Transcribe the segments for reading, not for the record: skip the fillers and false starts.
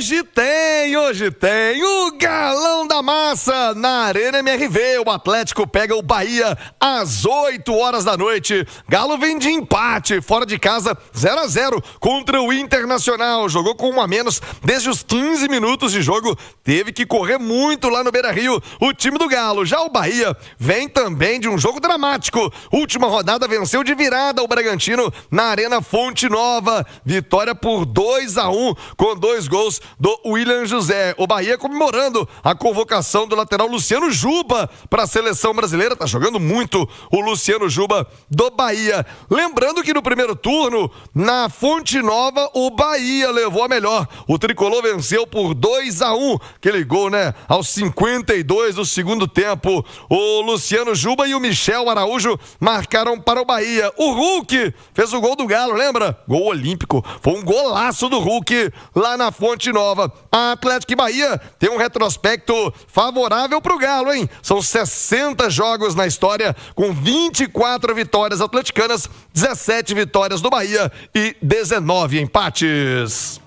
Hoje tem o Galão da Massa na Arena MRV. O Atlético pega o Bahia às 8 horas da noite. Galo vem de empate, fora de casa, 0-0 contra o Internacional. Jogou com 1 a menos desde os 15 minutos de jogo. Teve que correr muito lá no Beira-Rio, o time do Galo. Já o Bahia vem também de um jogo dramático. Última rodada venceu de virada o Bragantino na Arena Fonte Nova. Vitória por 2-1 com 2 gols do William José. O Bahia comemorando a convocação do lateral Luciano Juba para a seleção brasileira. Tá jogando muito o Luciano Juba do Bahia. Lembrando que no primeiro turno, na Fonte Nova, o Bahia levou a melhor. O tricolor venceu por 2-1. Aquele gol, né? Aos 52 do segundo tempo. O Luciano Juba e o Michel Araújo marcaram para o Bahia. O Hulk fez o gol do Galo, lembra? Gol olímpico. Foi um golaço do Hulk lá na Fonte Nova. A Atlético e Bahia tem um retrospecto favorável pro Galo, hein? São 60 jogos na história, com 24 vitórias atleticanas, 17 vitórias do Bahia e 19 empates.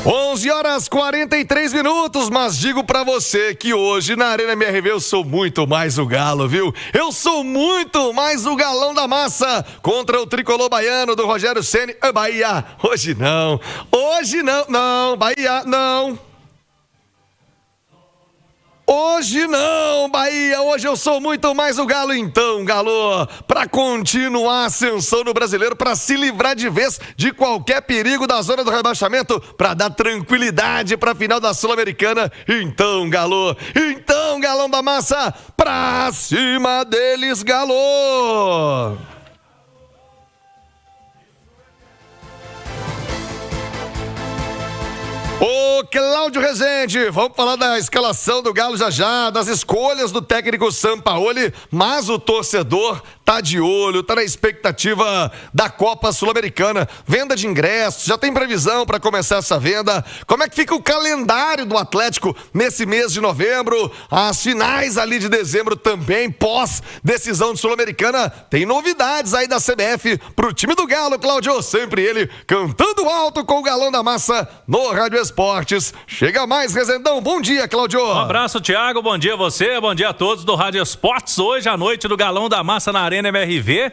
11h43, mas digo pra você que hoje na Arena MRV eu sou muito mais o Galo, viu? Eu sou muito mais o Galão da Massa contra o tricolor baiano do Rogério Ceni. Bahia, hoje não, Bahia, não. Hoje não, Bahia, hoje eu sou muito mais o Galo. Então, Galo, para continuar a ascensão no Brasileiro, para se livrar de vez de qualquer perigo da zona do rebaixamento, para dar tranquilidade para a final da Sul-Americana. Então, Galo, então, Galão da Massa, pra cima deles, Galo! Ô Cláudio Rezende, vamos falar da escalação do Galo já, das escolhas do técnico Sampaoli, mas o torcedor tá de olho, tá na expectativa da Copa Sul-Americana, venda de ingressos, já tem previsão para começar essa venda. Como é que fica o calendário do Atlético nesse mês de novembro? As finais ali de dezembro também, pós decisão de Sul-Americana, tem novidades aí da CBF pro time do Galo, Cláudio, sempre ele cantando alto com o Galão da Massa no Rádio Esportes. Chega mais, Rezendão. Bom dia, Cláudio. Um abraço, Thiago. Bom dia a você. Bom dia a todos do Rádio Esportes. Hoje à noite do Galão da Massa na Arena MRV.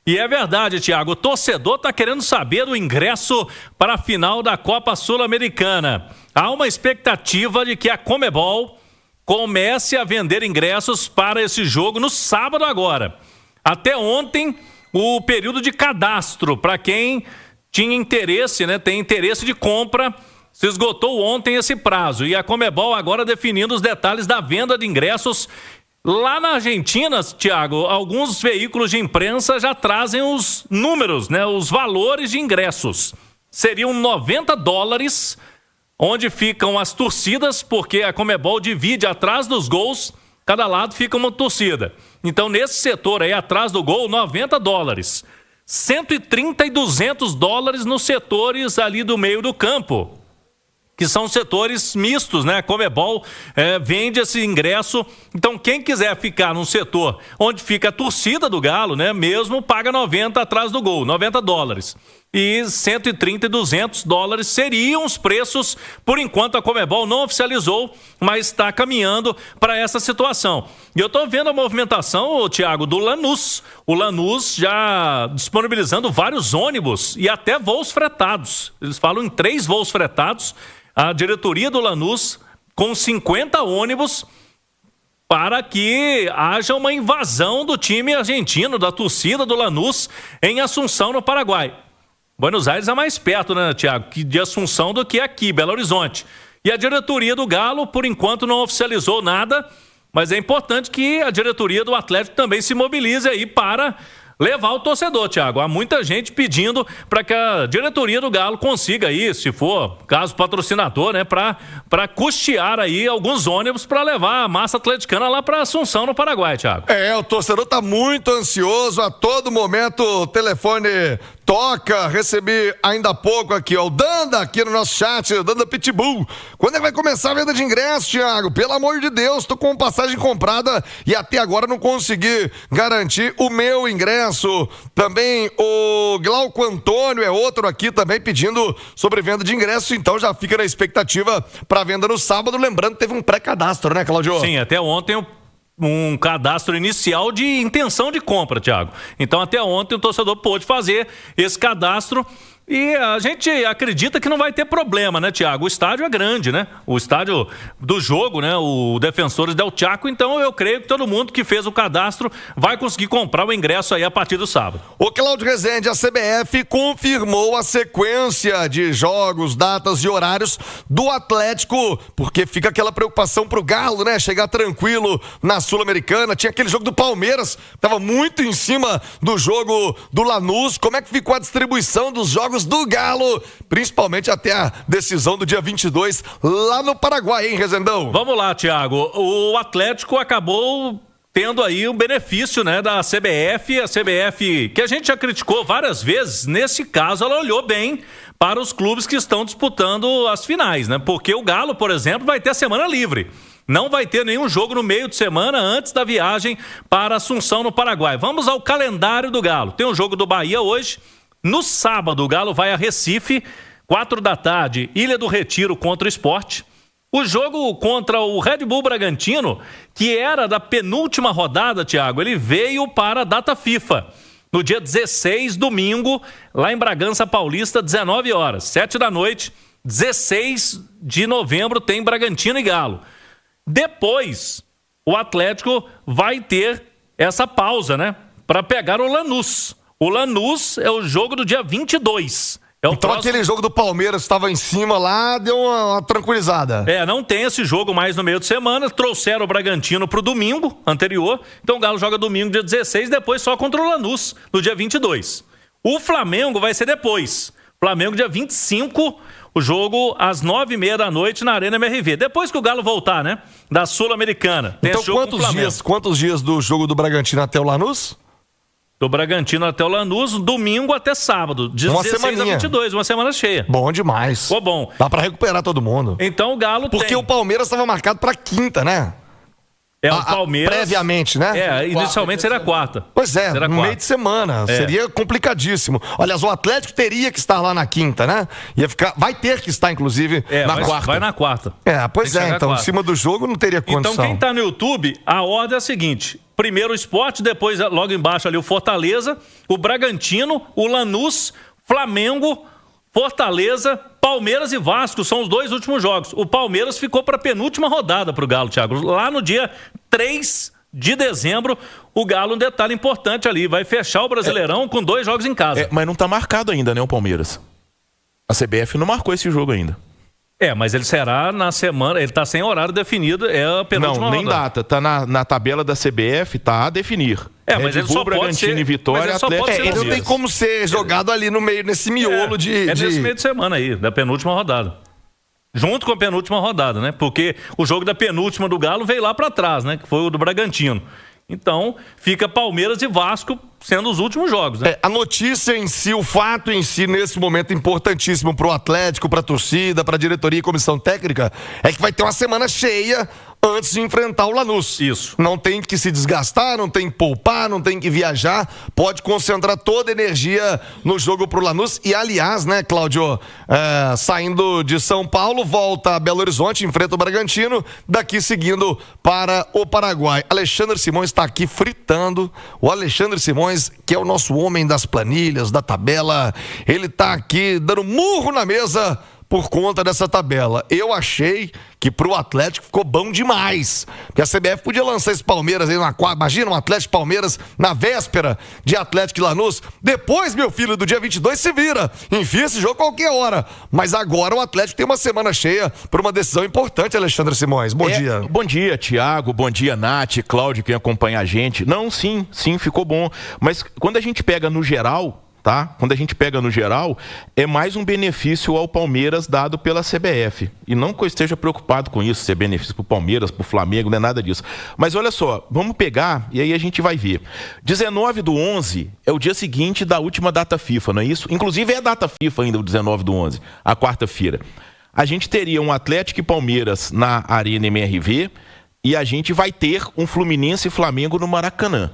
E é verdade, Thiago. O torcedor tá querendo saber do ingresso para a final da Copa Sul-Americana. Há uma expectativa de que a Conmebol comece a vender ingressos para esse jogo no sábado agora. Até ontem, o período de cadastro para quem tinha interesse, né? Tem interesse de compra. Se esgotou ontem esse prazo e a Conmebol agora definindo os detalhes da venda de ingressos. Lá na Argentina, Thiago, alguns veículos de imprensa já trazem os números, né, os valores de ingressos. Seriam $90, onde ficam as torcidas, porque a Conmebol divide atrás dos gols, cada lado fica uma torcida. Então, nesse setor aí, atrás do gol, $90. 130 e $200 nos setores ali do meio do campo, que são setores mistos, né? A Conmebol vende esse ingresso. Então, quem quiser ficar num setor onde fica a torcida do Galo, né? Mesmo paga 90 atrás do gol, $90. E 130 e $200 seriam os preços. Por enquanto, a Conmebol não oficializou, mas está caminhando para essa situação. E eu estou vendo a movimentação, Thiago, do Lanús. O Lanús já disponibilizando vários ônibus e até voos fretados. Eles falam em 3 voos fretados. A diretoria do Lanús com 50 ônibus para que haja uma invasão do time argentino, da torcida do Lanús em Assunção, no Paraguai. Buenos Aires é mais perto, né, Thiago, de Assunção do que aqui, Belo Horizonte. E a diretoria do Galo, por enquanto, não oficializou nada, mas é importante que a diretoria do Atlético também se mobilize aí para levar o torcedor, Thiago. Há muita gente pedindo para que a diretoria do Galo consiga aí, se for caso patrocinador, né, para custear aí alguns ônibus para levar a massa atleticana lá para Assunção, no Paraguai, Thiago. O torcedor tá muito ansioso, a todo momento o telefone toca. Recebi ainda há pouco aqui, ó, o Danda aqui no nosso chat, o Danda Pitbull. Quando é que vai começar a venda de ingresso, Thiago? Pelo amor de Deus, tô com passagem comprada e até agora não consegui garantir o meu ingresso. ingresso. Também o Glauco Antônio é outro aqui também pedindo sobre venda de ingresso, então já fica na expectativa para venda no sábado. Lembrando que teve um pré-cadastro, né, Claudio? Sim, até ontem um cadastro inicial de intenção de compra, Thiago. Então até ontem o torcedor pôde fazer esse cadastro. E a gente acredita que não vai ter problema, né, Thiago? O estádio é grande, né? O estádio do jogo, né? O Defensores del Chaco. Então eu creio que todo mundo que fez o cadastro vai conseguir comprar o ingresso aí a partir do sábado. O Cláudio Rezende, a CBF confirmou a sequência de jogos, datas e horários do Atlético, porque fica aquela preocupação pro Galo, né? Chegar tranquilo na Sul-Americana. Tinha aquele jogo do Palmeiras, tava muito em cima do jogo do Lanús. Como é que ficou a distribuição dos jogos do Galo, principalmente até a decisão do dia 22 lá no Paraguai, hein, Rezendão? Vamos lá, Thiago. O Atlético acabou tendo aí o benefício, né, da CBF. A CBF, que a gente já criticou várias vezes, nesse caso ela olhou bem para os clubes que estão disputando as finais, né? Porque o Galo, por exemplo, vai ter a semana livre. Não vai ter nenhum jogo no meio de semana antes da viagem para Assunção, no Paraguai. Vamos ao calendário do Galo. Tem um jogo do Bahia hoje. No sábado, o Galo vai a Recife, 4 da tarde, Ilha do Retiro contra o Sport. O jogo contra o Red Bull Bragantino, que era da penúltima rodada, Thiago, ele veio para a data FIFA. No dia 16, domingo, lá em Bragança Paulista, 19 horas, 7 da noite, 16 de novembro, tem Bragantino e Galo. Depois, o Atlético vai ter essa pausa, né, para pegar o Lanús. O Lanús é o jogo do dia 22. Então aquele jogo do Palmeiras estava em cima lá, deu uma tranquilizada. Não tem esse jogo mais no meio de semana. Trouxeram o Bragantino pro domingo anterior. Então o Galo joga domingo, dia 16, depois só contra o Lanús, no dia 22. O Flamengo vai ser depois. Flamengo, dia 25, o jogo às 9h30 da noite na Arena MRV. Depois que o Galo voltar, né, da Sul-Americana. Então quantos dias do jogo do Bragantino até o Lanús? Do Bragantino até o Lanús, domingo até sábado, de 16 a 22, uma semana cheia. Bom demais. Ficou bom. Dá pra recuperar todo mundo. Então o Galo Porque o Palmeiras estava marcado pra quinta, né? O Palmeiras... Previamente, né? Inicialmente seria quarta. Pois é, no meio de semana. Seria complicadíssimo. Aliás, o Atlético teria que estar lá na quinta, né? Vai ter que estar, inclusive, na quarta. Vai na quarta. Pois é, então, em cima do jogo não teria condição. Então, quem tá no YouTube, a ordem é a seguinte... Primeiro o Sport, depois logo embaixo ali o Fortaleza, o Bragantino, o Lanús, Flamengo, Fortaleza, Palmeiras e Vasco, são os 2 últimos jogos. O Palmeiras ficou para a penúltima rodada para o Galo, Thiago. Lá no dia 3 de dezembro, o Galo, um detalhe importante ali, vai fechar o Brasileirão com 2 jogos em casa. Mas não tá marcado ainda, né, o Palmeiras? A CBF não marcou esse jogo ainda. Mas ele será na semana, ele tá sem horário definido, é a penúltima rodada. Não, nem data, tá na tabela da CBF, tá a definir. Mas ele só pode ser... e Vitória, Atlético. Ele não tem como ser jogado ali no meio, nesse miolo nesse meio de semana aí, da penúltima rodada. Junto com a penúltima rodada, né? Porque o jogo da penúltima do Galo veio lá pra trás, né? Que foi o do Bragantino. Então, fica Palmeiras e Vasco sendo os últimos jogos, né? A notícia em si, o fato em si, nesse momento importantíssimo pro Atlético, pra torcida, pra diretoria e comissão técnica, é que vai ter uma semana cheia antes de enfrentar o Lanús. Isso. Não tem que se desgastar, não tem que poupar, não tem que viajar, pode concentrar toda a energia no jogo pro Lanús. E aliás, né, Cláudio, saindo de São Paulo, volta a Belo Horizonte, enfrenta o Bragantino, daqui seguindo para o Paraguai. Alexandre Simões está aqui fritando. O Alexandre Simões, que é o nosso homem das planilhas, da tabela, ele está aqui dando murro na mesa por conta dessa tabela. Eu achei que pro Atlético ficou bom demais, porque a CBF podia lançar esse Palmeiras aí na quarta. Imagina um Atlético Palmeiras na véspera de Atlético e Lanús. Depois, meu filho, do dia 22 se vira, enfia esse jogo qualquer hora. Mas agora o Atlético tem uma semana cheia por uma decisão importante, Alexandre Simões. Bom dia. Bom dia, Thiago, bom dia, Nath, Cláudio, quem acompanha a gente. Não, sim, ficou bom. Mas quando a gente pega no geral... Quando a gente pega no geral, é mais um benefício ao Palmeiras dado pela CBF. E não que eu esteja preocupado com isso, se é benefício para o Palmeiras, para o Flamengo, não é nada disso. Mas olha só, vamos pegar e aí a gente vai ver. 19/11 é o dia seguinte da última data FIFA, não é isso? Inclusive é a data FIFA ainda, o 19/11, a quarta-feira. A gente teria um Atlético e Palmeiras na Arena MRV e a gente vai ter um Fluminense e Flamengo no Maracanã.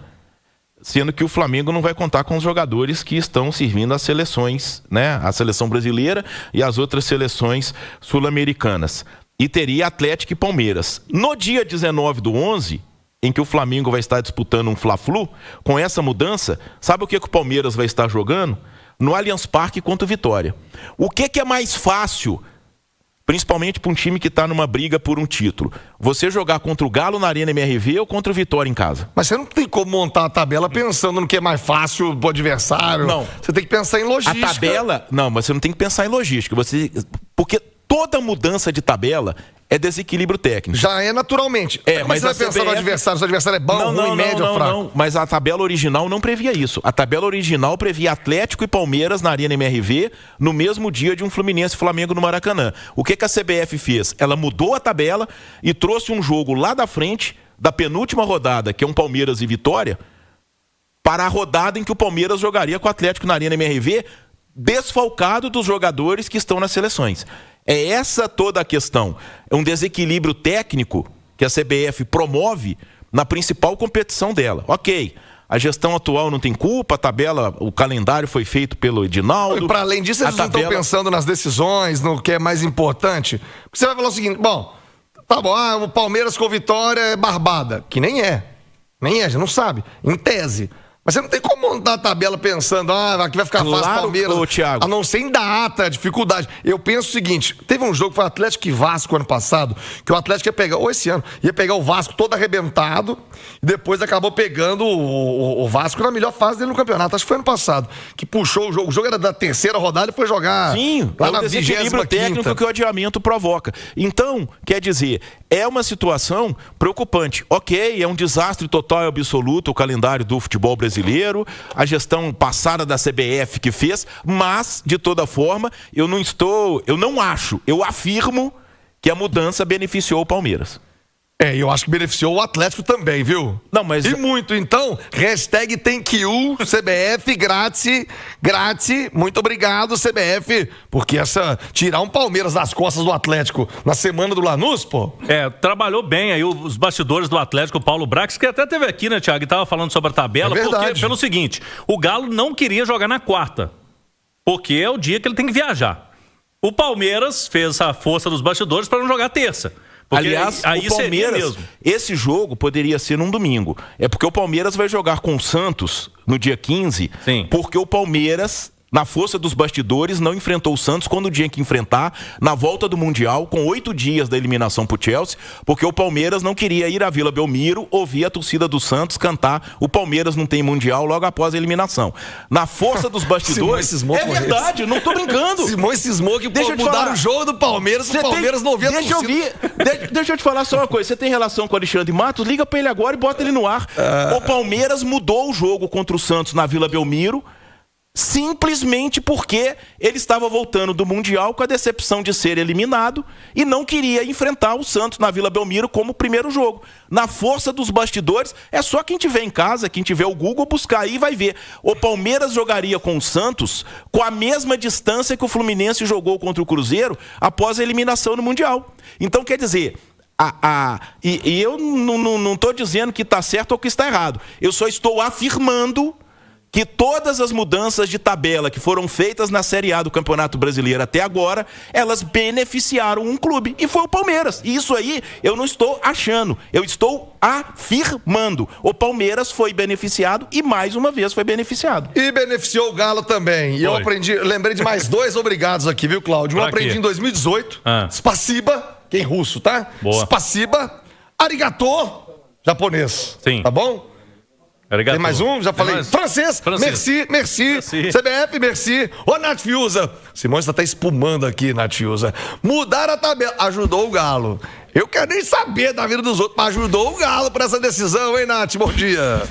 sendo que o Flamengo não vai contar com os jogadores que estão servindo as seleções, né? A seleção brasileira e as outras seleções sul-americanas. E teria Atlético e Palmeiras. No dia 19/11, em que o Flamengo vai estar disputando um Fla-Flu, com essa mudança, sabe o que o Palmeiras vai estar jogando? No Allianz Parque contra o Vitória. O que é mais fácil, principalmente para um time que está numa briga por um título? Você jogar contra o Galo na Arena MRV ou contra o Vitória em casa? Mas você não tem como montar a tabela pensando no que é mais fácil pro adversário. Não. Você tem que pensar em logística. A tabela... Não, mas você não tem que pensar em logística. Porque toda mudança de tabela é desequilíbrio técnico. Já é naturalmente. Mas você vai pensar no adversário? Se o adversário é bom, ruim, médio ou fraco? Não. Mas a tabela original não previa isso. A tabela original previa Atlético e Palmeiras na Arena MRV no mesmo dia de um Fluminense e Flamengo no Maracanã. O que a CBF fez? Ela mudou a tabela e trouxe um jogo lá da frente, da penúltima rodada, que é um Palmeiras e Vitória, para a rodada em que o Palmeiras jogaria com o Atlético na Arena MRV, desfalcado dos jogadores que estão nas seleções. É essa toda a questão. É um desequilíbrio técnico que a CBF promove na principal competição dela. Ok, a gestão atual não tem culpa, a tabela, o calendário foi feito pelo Edinaldo. E para além disso, eles não estão pensando nas decisões, no que é mais importante. Você vai falar o seguinte, bom, tá bom, o Palmeiras com Vitória é barbada, que nem é. Nem é, a gente não sabe, em tese. Mas você não tem como montar a tabela pensando, aqui vai ficar fácil Palmeiras, Thiago. a não ser em data, dificuldade. Eu penso o seguinte, teve um jogo que foi Atlético e Vasco ano passado, que o Atlético ia pegar, ou esse ano, ia pegar o Vasco todo arrebentado, e depois acabou pegando o Vasco na melhor fase dele no campeonato. Acho que foi ano passado, que puxou o jogo era da terceira rodada e foi jogar lá na 25ª técnico que o adiamento provoca. Então, quer dizer, é uma situação preocupante. Ok, é um desastre total e absoluto o calendário do futebol brasileiro, a gestão passada da CBF que fez, mas, de toda forma, eu afirmo que a mudança beneficiou o Palmeiras. Eu acho que beneficiou o Atlético também, viu? Não, mas... E muito, então, hashtag ThankYou, CBF, grátis, muito obrigado, CBF, porque tirar um Palmeiras das costas do Atlético na semana do Lanús, pô... Trabalhou bem aí os bastidores do Atlético, o Paulo Brax, que até teve aqui, né, Thiago, e tava falando sobre a tabela, porque, pelo seguinte, o Galo não queria jogar na quarta, porque é o dia que ele tem que viajar. O Palmeiras fez a força dos bastidores para não jogar terça. Porque aliás, o Palmeiras, esse jogo poderia ser num domingo. É porque o Palmeiras vai jogar com o Santos no dia 15, Sim. Porque o Palmeiras, na força dos bastidores, não enfrentou o Santos quando tinha que enfrentar na volta do Mundial, com 8 dias da eliminação pro Chelsea, porque o Palmeiras não queria ir à Vila Belmiro ouvir a torcida do Santos cantar "O Palmeiras não tem Mundial" logo após a eliminação. Na força dos bastidores... É verdade, não tô brincando. Simões cismou que mudaram o jogo do Palmeiras, o Palmeiras não ouvia a torcida. Deixa eu te falar só uma coisa. Você tem relação com o Alexandre Matos? Liga pra ele agora e bota ele no ar. O Palmeiras mudou o jogo contra o Santos na Vila Belmiro, simplesmente porque ele estava voltando do Mundial com a decepção de ser eliminado e não queria enfrentar o Santos na Vila Belmiro como primeiro jogo. Na força dos bastidores, é só quem tiver em casa, quem tiver o Google, buscar aí e vai ver. O Palmeiras jogaria com o Santos com a mesma distância que o Fluminense jogou contra o Cruzeiro após a eliminação no Mundial. Então, quer dizer... E eu não estou dizendo que está certo ou que está errado. Eu só estou afirmando que todas as mudanças de tabela que foram feitas na Série A do Campeonato Brasileiro até agora, elas beneficiaram um clube, e foi o Palmeiras. E isso aí eu não estou achando, eu estou afirmando. O Palmeiras foi beneficiado e mais uma vez foi beneficiado. E beneficiou o Galo também. E eu lembrei de mais 2 obrigados aqui, viu, Cláudio? Um aprendi em 2018, Spasiba, que é em russo, tá? Boa. Spasiba, arigato, japonês. Sim. Tá bom? Obrigado. Tem mais um? Já falei. Francês. Merci. CBF, merci. Ô, Nath Fiuza. Simões tá até espumando aqui, Nath Fiuza. Mudar a tabela. Ajudou o Galo. Eu quero nem saber da vida dos outros, mas ajudou o Galo pra essa decisão, hein, Nath? Bom dia.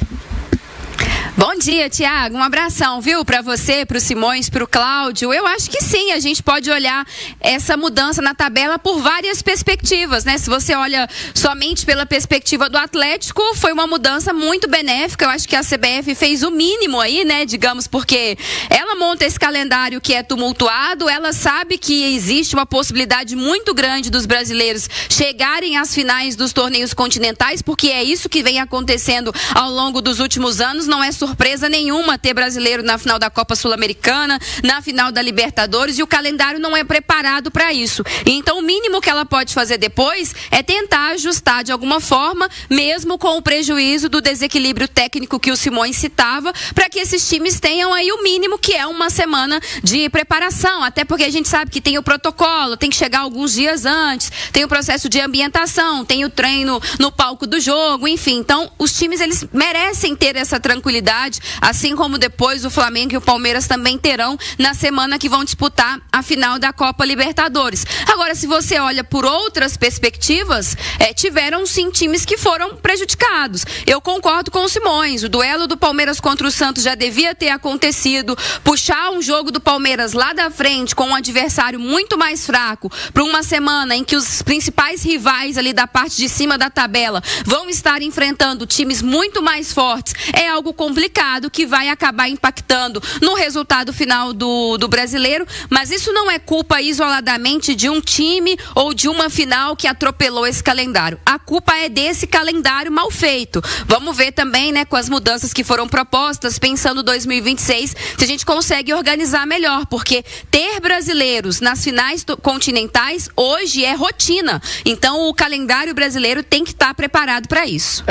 Bom dia, Thiago. Um abração, viu? Para você, para o Simões, para o Cláudio. Eu acho que sim, a gente pode olhar essa mudança na tabela por várias perspectivas, né? Se você olha somente pela perspectiva do Atlético, foi uma mudança muito benéfica. Eu acho que a CBF fez o mínimo aí, né? Digamos, porque ela monta esse calendário que é tumultuado, ela sabe que existe uma possibilidade muito grande dos brasileiros chegarem às finais dos torneios continentais, porque é isso que vem acontecendo ao longo dos últimos anos, não é só surpresa nenhuma ter brasileiro na final da Copa Sul-Americana, na final da Libertadores, e o calendário não é preparado para isso. Então, o mínimo que ela pode fazer depois é tentar ajustar de alguma forma, mesmo com o prejuízo do desequilíbrio técnico que o Simões citava, para que esses times tenham aí o mínimo, que é uma semana de preparação, até porque a gente sabe que tem o protocolo, tem que chegar alguns dias antes, tem o processo de ambientação, tem o treino no palco do jogo, enfim. Então, os times, eles merecem ter essa tranquilidade, assim como depois o Flamengo e o Palmeiras também terão na semana que vão disputar a final da Copa Libertadores. Agora, se você olha por outras perspectivas, tiveram sim times que foram prejudicados. Eu concordo com o Simões, o duelo do Palmeiras contra o Santos já devia ter acontecido. Puxar um jogo do Palmeiras lá da frente com um adversário muito mais fraco para uma semana em que os principais rivais ali da parte de cima da tabela vão estar enfrentando times muito mais fortes, é algo complicado que vai acabar impactando no resultado final do brasileiro, mas isso não é culpa isoladamente de um time ou de uma final que atropelou esse calendário. A culpa é desse calendário mal feito. Vamos ver também, né, com as mudanças que foram propostas, pensando 2026, se a gente consegue organizar melhor, porque ter brasileiros nas finais continentais hoje é rotina. Então, o calendário brasileiro tem que estar preparado para isso.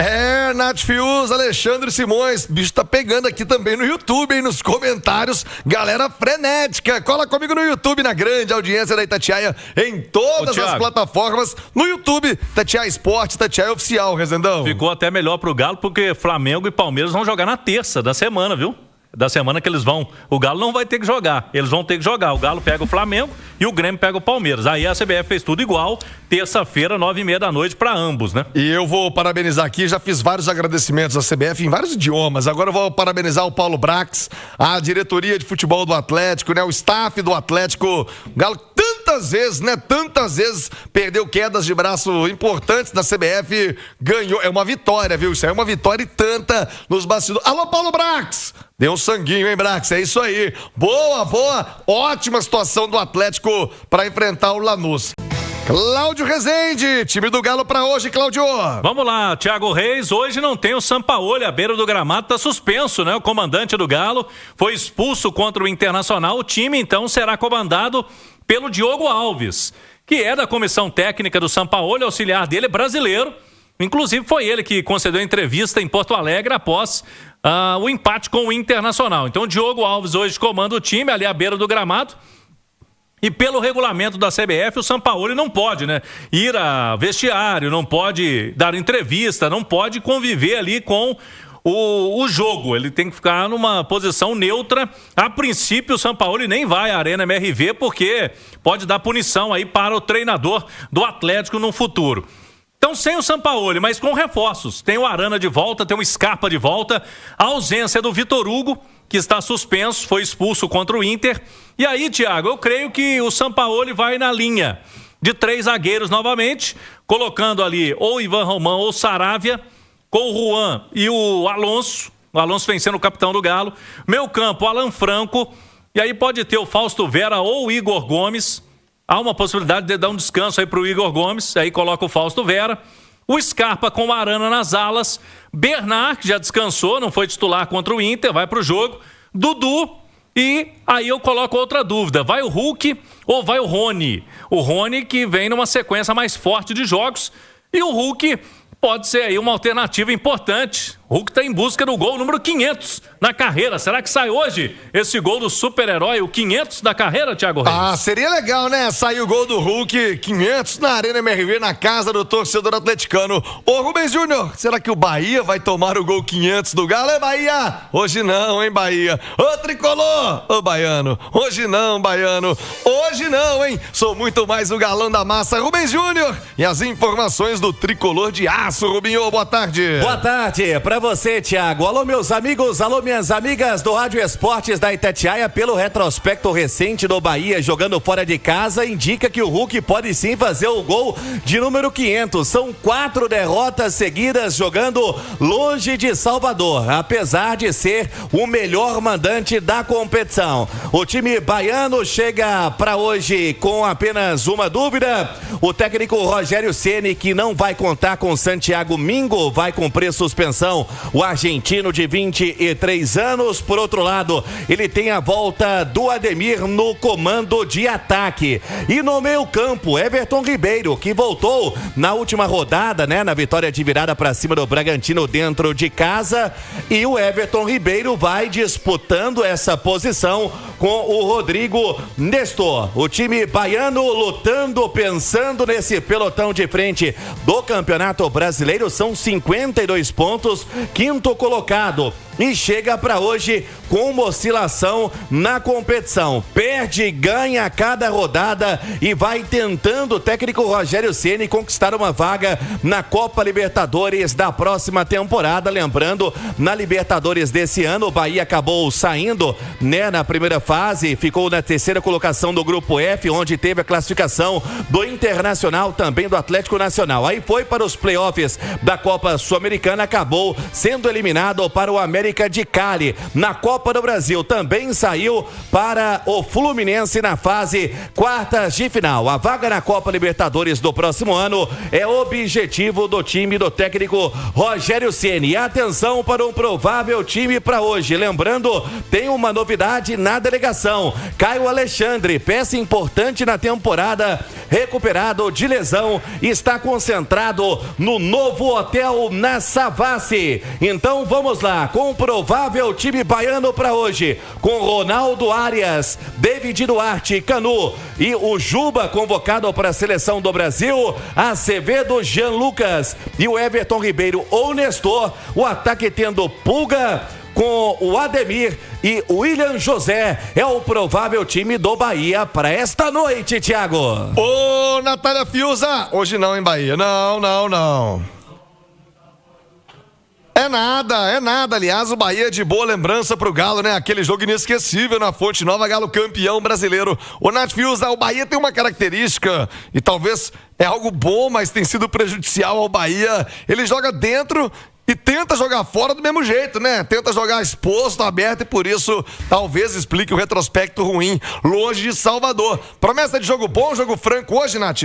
Nath Fius, Alexandre Simões, bicho tá pegando aqui também no YouTube, hein, nos comentários, galera frenética. Cola comigo no YouTube, na grande audiência da Itatiaia, em todas as plataformas, no YouTube, Itatiaia Esportes, Itatiaia Oficial, Rezendão. Ficou até melhor pro Galo, porque Flamengo e Palmeiras vão jogar na terça da semana, viu? Da semana que eles vão. O Galo não vai ter que jogar. Eles vão ter que jogar. O Galo pega o Flamengo e o Grêmio pega o Palmeiras. Aí a CBF fez tudo igual. Terça-feira, 9h30 da noite, para ambos, né? E eu vou parabenizar aqui, já fiz vários agradecimentos à CBF em vários idiomas. Agora eu vou parabenizar o Paulo Brax, a diretoria de futebol do Atlético, né? O staff do Atlético. O Galo tantas vezes perdeu quedas de braço importantes da CBF, ganhou. É uma vitória, viu? Isso aí é uma vitória e tanta nos bastidores. Alô, Paulo Brax! Deu um sanguinho, hein, Brax? É isso aí. Boa. Ótima situação do Atlético para enfrentar o Lanús. Cláudio Rezende, time do Galo para hoje, Cláudio. Vamos lá, Thiago Reis. Hoje não tem o Sampaoli, à beira do gramado, tá suspenso, né? O comandante do Galo foi expulso contra o Internacional. O time, então, será comandado pelo Diogo Alves, que é da comissão técnica do Sampaoli, auxiliar dele é brasileiro. Inclusive, foi ele que concedeu entrevista em Porto Alegre após o empate com o Internacional. Então, o Diogo Alves hoje comanda o time ali à beira do gramado. E pelo regulamento da CBF, o Sampaoli não pode, né, ir a vestiário, não pode dar entrevista, não pode conviver ali com o jogo. Ele tem que ficar numa posição neutra. A princípio, o Sampaoli nem vai à Arena MRV, porque pode dar punição aí para o treinador do Atlético no futuro. Então, sem o Sampaoli, mas com reforços. Tem o Arana de volta, tem o Scarpa de volta. A ausência do Vitor Hugo, que está suspenso, foi expulso contra o Inter. E aí, Thiago, eu creio que o Sampaoli vai na linha de 3 zagueiros novamente, colocando ali ou Ivan Romão ou Saravia, com o Juan e o Alonso vencendo o capitão do Galo. Meio campo, Alan Franco. E aí pode ter o Fausto Vera ou o Igor Gomes. Há uma possibilidade de dar um descanso aí para o Igor Gomes. Aí coloca o Fausto Vera. O Scarpa com o Arana nas alas. Bernard, que já descansou, não foi titular contra o Inter, vai para o jogo. Dudu. E aí eu coloco outra dúvida. Vai o Hulk ou vai o Rony? O Rony que vem numa sequência mais forte de jogos. E o Hulk pode ser aí uma alternativa importante. O Hulk está em busca do gol número 500 na carreira. Será que sai hoje esse gol do super-herói, o 500 da carreira, Thiago Reis? Seria legal, né? Sair o gol do Hulk 500 na Arena MRV, na casa do torcedor atleticano. Ô, Rubens Júnior, será que o Bahia vai tomar o gol 500 do Galo? É, Bahia? Hoje não, hein, Bahia? Ô, Tricolor! Ô, Baiano! Hoje não, Baiano! Hoje não, hein? Sou muito mais o galão da massa, Rubens Júnior. E as informações do Tricolor de Aço, Rubinho. Boa tarde. Boa tarde pra você, Thiago. Alô, meus amigos, alô, minhas amigas do Rádio Esportes da Itatiaia. Pelo retrospecto recente do Bahia jogando fora de casa, indica que o Hulk pode sim fazer o gol de número 500. São 4 derrotas seguidas jogando longe de Salvador, apesar de ser o melhor mandante da competição. O time baiano chega para hoje com apenas uma dúvida. O técnico Rogério Ceni, que não vai contar com Santiago Mingo, vai cumprir suspensão o argentino de 23 anos. Por outro lado, ele tem a volta do Ademir no comando de ataque. E no meio campo, Everton Ribeiro, que voltou na última rodada, né, na vitória de virada para cima do Bragantino dentro de casa. E o Everton Ribeiro vai disputando essa posição com o Rodrigo Nestor. O time baiano lutando, pensando nesse pelotão de frente do Campeonato Brasileiro. São 52 pontos, quinto colocado. E chega para hoje com uma oscilação na competição. Perde, ganha a cada rodada e vai tentando o técnico Rogério Ceni conquistar uma vaga na Copa Libertadores da próxima temporada. Lembrando, na Libertadores desse ano, o Bahia acabou saindo, né, na primeira fase, ficou na terceira colocação do Grupo F, onde teve a classificação do Internacional, também do Atlético Nacional. Aí foi para os playoffs da Copa Sul-Americana, acabou sendo eliminado para o América de Cali. Na Copa do Brasil também saiu para o Fluminense na fase quartas de final. A vaga na Copa Libertadores do próximo ano é objetivo do time do técnico Rogério Ceni. E atenção para um provável time para hoje. Lembrando, tem uma novidade na delegação. Caio Alexandre, peça importante na temporada, recuperado de lesão, está concentrado no novo hotel na Savassi. Então vamos lá, com o provável time baiano para hoje, com Ronaldo Arias, David Duarte, Canu e o Juba convocado para a seleção do Brasil, Acevedo, Jean Lucas e o Everton Ribeiro ou Nestor. O ataque tendo Pulga com o Ademir e o William José. É o provável time do Bahia para esta noite, Thiago. Ô, Natália Fiuza, hoje não em Bahia, não. É nada. Aliás, o Bahia é de boa lembrança pro Galo, né? Aquele jogo inesquecível na Fonte Nova, Galo campeão brasileiro. Ô, Nath Fiuza, o Bahia tem uma característica, e talvez é algo bom, mas tem sido prejudicial ao Bahia. Ele joga dentro e tenta jogar fora do mesmo jeito, né? Tenta jogar exposto, aberto, e por isso talvez explique o retrospecto ruim longe de Salvador. Promessa de jogo bom, jogo franco hoje, Nath?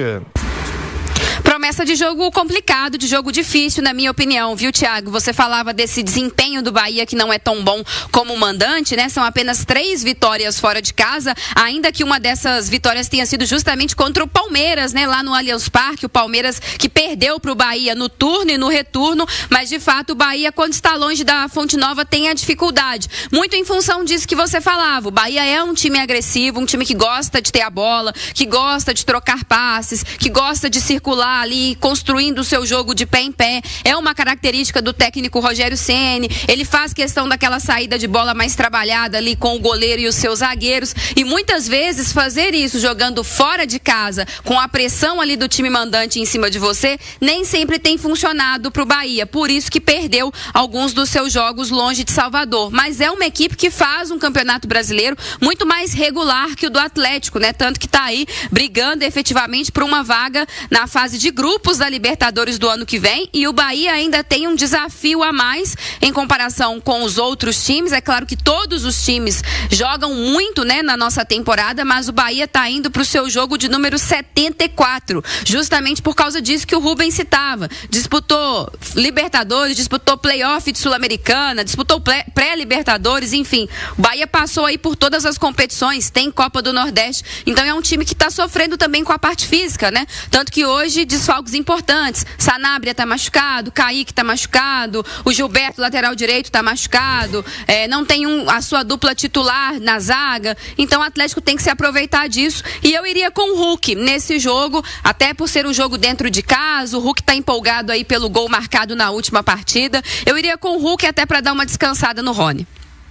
Promessa de jogo complicado, de jogo difícil, na minha opinião, viu, Thiago? Você falava desse desempenho do Bahia que não é tão bom como o mandante, né? São apenas 3 vitórias fora de casa, ainda que uma dessas vitórias tenha sido justamente contra o Palmeiras, né? Lá no Allianz Parque, o Palmeiras que perdeu para o Bahia no turno e no retorno, mas de fato o Bahia, quando está longe da Fonte Nova, tem a dificuldade. Muito em função disso que você falava. O Bahia é um time agressivo, um time que gosta de ter a bola, que gosta de trocar passes, que gosta de circular ali, construindo o seu jogo de pé em pé. É uma característica do técnico Rogério Ceni. Ele faz questão daquela saída de bola mais trabalhada ali com o goleiro e os seus zagueiros, e muitas vezes fazer isso jogando fora de casa, com a pressão ali do time mandante em cima de você, nem sempre tem funcionado pro Bahia. Por isso que perdeu alguns dos seus jogos longe de Salvador. Mas é uma equipe que faz um campeonato brasileiro muito mais regular que o do Atlético, né? Tanto que tá aí brigando efetivamente por uma vaga na fase de grupos da Libertadores do ano que vem, e o Bahia ainda tem um desafio a mais em comparação com os outros times. É claro que todos os times jogam muito, né, na nossa temporada, mas o Bahia está indo para o seu jogo de número 74, justamente por causa disso que o Rubens citava. Disputou Libertadores, disputou playoff de Sul-Americana, disputou pré-Libertadores, enfim. O Bahia passou aí por todas as competições, tem Copa do Nordeste, então é um time que está sofrendo também com a parte física, né? Tanto que hoje desfalques importantes. Sanabria tá machucado, Kaique tá machucado, o Gilberto, lateral direito, tá machucado, não tem a sua dupla titular na zaga. Então o Atlético tem que se aproveitar disso. E eu iria com o Hulk nesse jogo, até por ser um jogo dentro de casa. O Hulk tá empolgado aí pelo gol marcado na última partida. Eu iria com o Hulk até para dar uma descansada no Rony.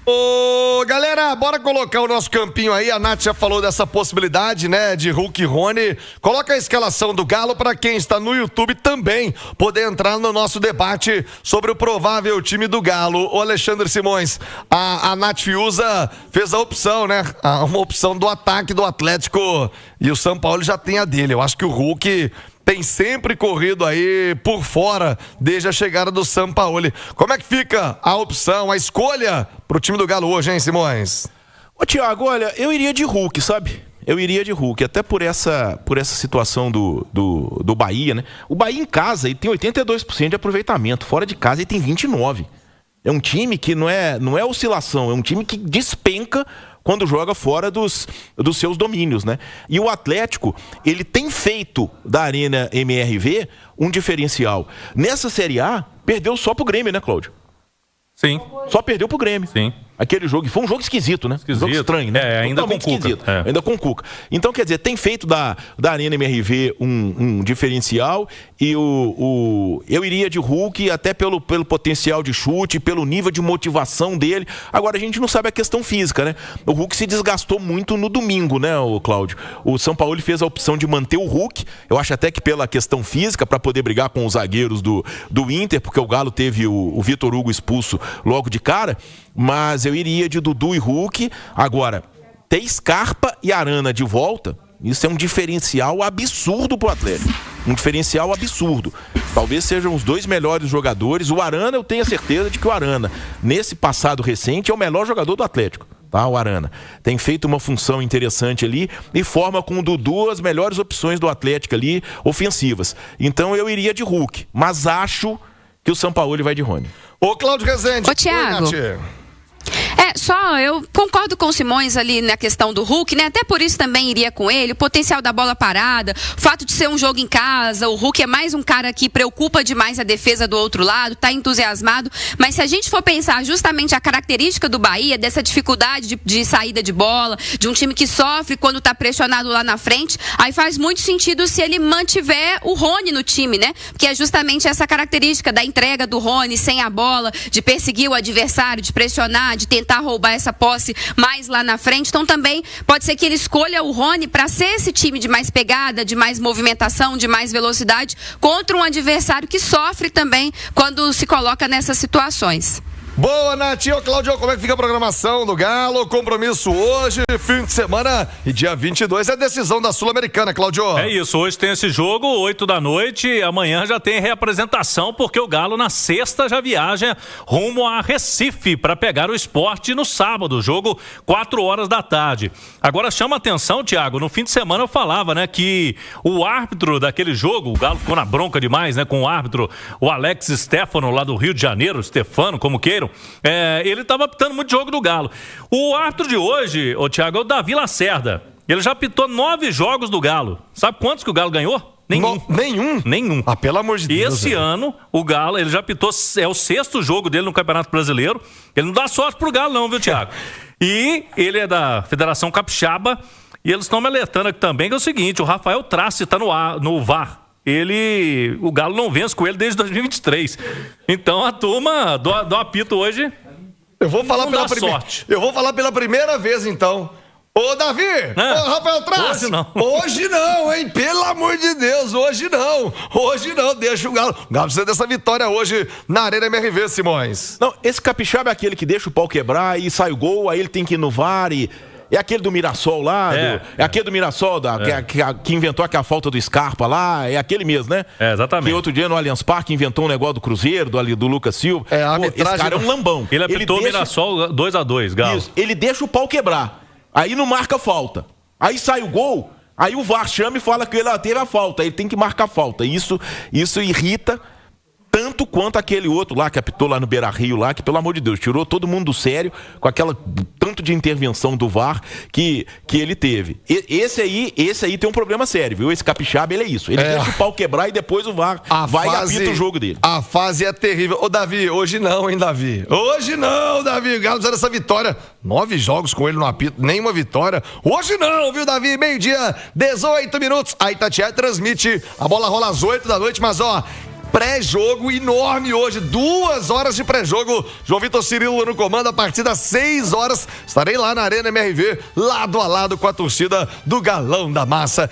Ô, galera, bora colocar o nosso campinho aí. A Nath já falou dessa possibilidade, né, de Hulk e Rony. Coloca a escalação do Galo para quem está no YouTube também poder entrar no nosso debate sobre o provável time do Galo. Ô, Alexandre Simões, a Nath Fiuza fez a opção, né, uma opção do ataque do Atlético, e o São Paulo já tem a dele. Eu acho que o Hulk tem sempre corrido aí por fora desde a chegada do Sampaoli. Como é que fica a opção, a escolha pro time do Galo hoje, hein, Simões? Ô, Thiago, olha, eu iria de Hulk, sabe? Eu iria de Hulk, até por essa situação do Bahia, né? O Bahia em casa ele tem 82% de aproveitamento, fora de casa ele tem 29%. É um time que não é oscilação, é um time que despenca quando joga fora dos seus domínios, né? E o Atlético, ele tem feito da Arena MRV um diferencial. Nessa Série A, perdeu só pro Grêmio, né, Cláudio? Sim. Só perdeu pro Grêmio. Sim. Aquele jogo, foi um jogo esquisito, né? Um jogo estranho, né? Ainda com esquisito. Cuca. Ainda com Cuca. Então, quer dizer, tem feito da Arena MRV um diferencial e eu iria de Hulk até pelo potencial de chute, pelo nível de motivação dele. Agora, a gente não sabe a questão física, né? O Hulk se desgastou muito no domingo, né, Cláudio? O São Paulo fez a opção de manter o Hulk, eu acho até que pela questão física, para poder brigar com os zagueiros do Inter, porque o Galo teve o Vitor Hugo expulso logo de cara, mas eu iria de Dudu e Hulk. Agora, ter Scarpa e Arana de volta, isso é um diferencial absurdo pro Atlético. Um diferencial absurdo. Talvez sejam os dois melhores jogadores. O Arana, eu tenho a certeza de que o Arana, nesse passado recente, é o melhor jogador do Atlético. Tá, o Arana tem feito uma função interessante ali e forma com o Dudu as melhores opções do Atlético ali, ofensivas. Então eu iria de Hulk, mas acho que o Sampaoli vai de Rony. Ô, Cláudio Rezende. Ô, Thiago. Eu concordo com o Simões ali na questão do Hulk, né? Até por isso também iria com ele, o potencial da bola parada, o fato de ser um jogo em casa, o Hulk é mais um cara que preocupa demais a defesa do outro lado, tá entusiasmado, mas se a gente for pensar justamente a característica do Bahia, dessa dificuldade de saída de bola, de um time que sofre quando tá pressionado lá na frente, aí faz muito sentido se ele mantiver o Rony no time, né? Porque é justamente essa característica da entrega do Rony sem a bola, de perseguir o adversário, de pressionar, de tentar roubar essa posse mais lá na frente. Então também pode ser que ele escolha o Rony para ser esse time de mais pegada, de mais movimentação, de mais velocidade contra um adversário que sofre também quando se coloca nessas situações. Boa, Nath. Ô, Cláudio, como é que fica a programação do Galo? Compromisso hoje, fim de semana e dia 22 é a decisão da Sul-Americana, Cláudio. É isso, hoje tem esse jogo, 8 da noite, amanhã já tem reapresentação, porque o Galo na sexta já viaja rumo a Recife para pegar o Sport no sábado, jogo 4 horas da tarde. Agora chama atenção, Thiago, no fim de semana eu falava, né, que o árbitro daquele jogo, o Galo ficou na bronca demais, né, com o árbitro, o Alex Stefano, lá do Rio de Janeiro, Stefano, como queiram. Ele estava apitando muito jogo do Galo. O árbitro de hoje, Thiago, é o Davi Lacerda. Ele já apitou 9 jogos do Galo. Sabe quantos que o Galo ganhou? Nenhum. Nenhum. Ah, pelo amor de Deus. Esse ano, o Galo, ele já apitou, é o 6º jogo dele no Campeonato Brasileiro. Ele não dá sorte pro Galo não, viu, Thiago? E ele é da Federação Capixaba e eles estão me alertando aqui também que é o seguinte, o Rafael Trace está no VAR. O Galo não vence com ele desde 2023. Então a turma do apito hoje. Eu vou falar pela primeira vez, então. Ô, Davi! Ô, Rafael Trace! Hoje não, hein? Pelo amor de Deus, hoje não. Deixa o Galo. O Galo precisa dessa vitória hoje na Arena MRV, Simões. Não, esse capixaba é aquele que deixa o pau quebrar e sai o gol, aí ele tem que ir no VAR e... É aquele do Mirassol lá, aquele do Mirassol que inventou aquela falta do Scarpa lá, é aquele mesmo, né? É, exatamente. Que outro dia no Allianz Parque inventou um negócio do Cruzeiro, do Lucas Silva. Esse cara é um lambão. Ele apitou o Mirassol 2-2, Galo. Isso, ele deixa o pau quebrar, aí não marca falta. Aí sai o gol, aí o VAR chama e fala que ele teve a falta, ele tem que marcar falta. Isso irrita tanto quanto aquele outro lá que apitou lá no Beira-Rio lá, que pelo amor de Deus, tirou todo mundo do sério com aquela tanto de intervenção do VAR que ele teve. Esse aí tem um problema sério, viu? Esse capixaba, ele é isso. Ele deixa o pau quebrar e depois o VAR vai e apita o jogo dele. A fase é terrível. Ô, Davi, hoje não, hein, Davi? Hoje não, Davi. O Galo precisa dessa vitória. 9 jogos com ele no apito, nenhuma vitória. Hoje não, viu, Davi? Meio-dia, 18 minutos. A Itatiaia transmite. A bola rola às 8 da noite, mas ó... Pré-jogo enorme hoje, 2 horas de pré-jogo. João Vitor Cirilo no comando, a partir das 6 horas. Estarei lá na Arena MRV, lado a lado com a torcida do Galão da Massa.